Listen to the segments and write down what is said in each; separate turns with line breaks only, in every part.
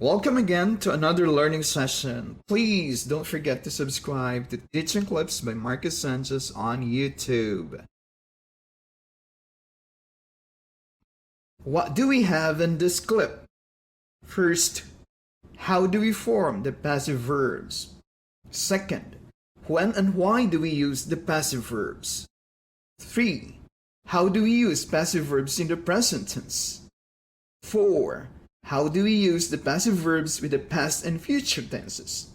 Welcome again to another learning session. Please don't forget to subscribe to Teaching Clips by Marcus Sanchez on YouTube. What do we have in this clip? First, how do we form the passive verbs? Second, when and why do we use the passive verbs? 3. How do we use passive verbs in the present tense? 4. How do we use the passive verbs with the past and future tenses?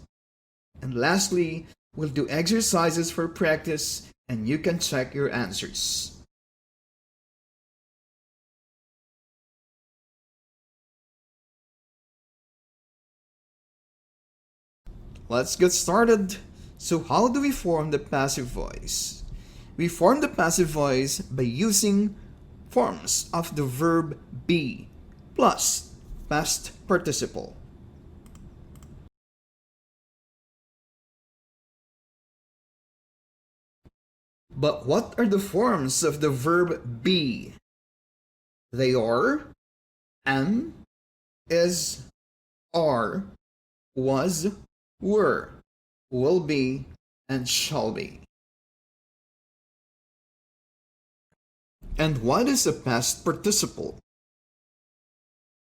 And lastly, we'll do exercises for practice and you can check your answers. Let's get started. So how do we form the passive voice? We form the passive voice by using forms of the verb be plus past participle. But what are the forms of the verb be? They are am, is, are, was, were, will be, and shall be. And what is a past participle?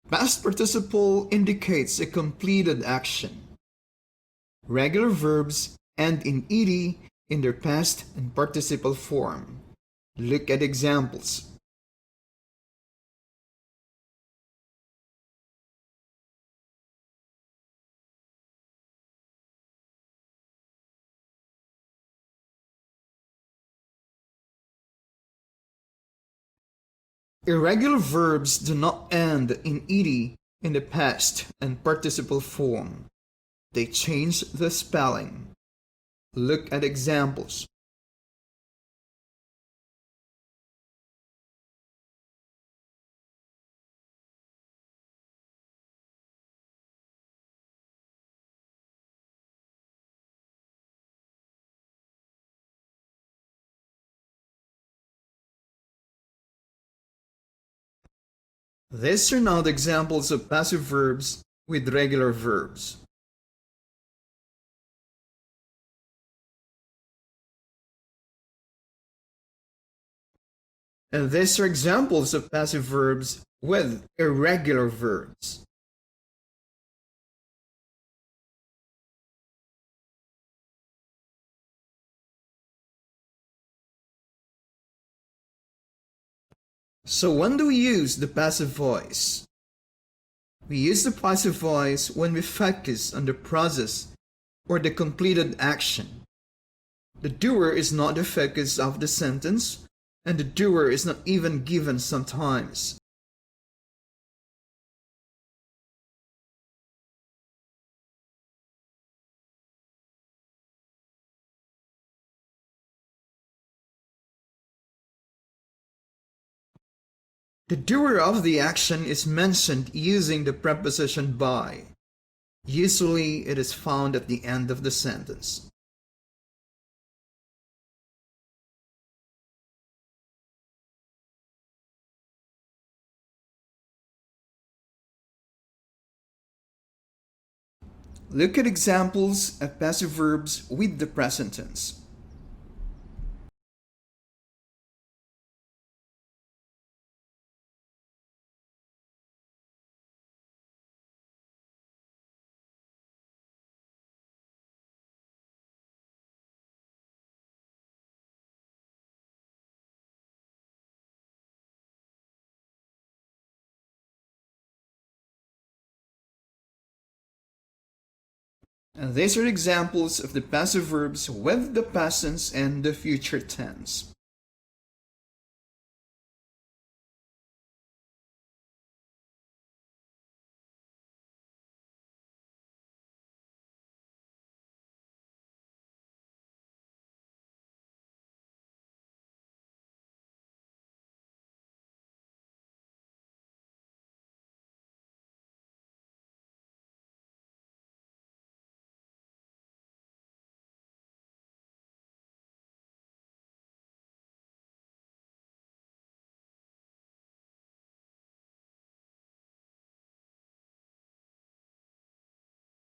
Past participle indicates a completed action. Regular verbs end in ed in their past and participle form. Look at examples. Irregular verbs do not end in ed in the past and participle form. They change the spelling. Look at examples. These are now the examples of passive verbs with regular verbs. And these are examples of passive verbs with irregular verbs. So when do we use the passive voice? We use the passive voice when we focus on the process or the completed action. The doer is not the focus of the sentence, and the doer is not even given sometimes. The doer of the action is mentioned using the preposition by. Usually it is found at the end of the sentence. Look at examples of passive verbs with the present tense. And these are examples of the passive verbs with the past tense and the future tense.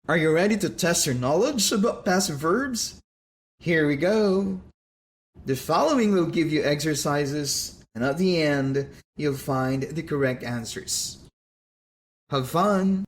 Are you ready to test your knowledge about passive verbs? Here we go. The following will give you exercises, and at the end, you'll find the correct answers. Have fun!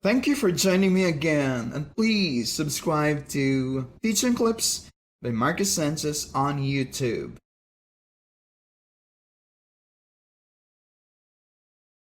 Thank you for joining me again, and please subscribe to Teaching Clips by Marcus Sanchez on YouTube.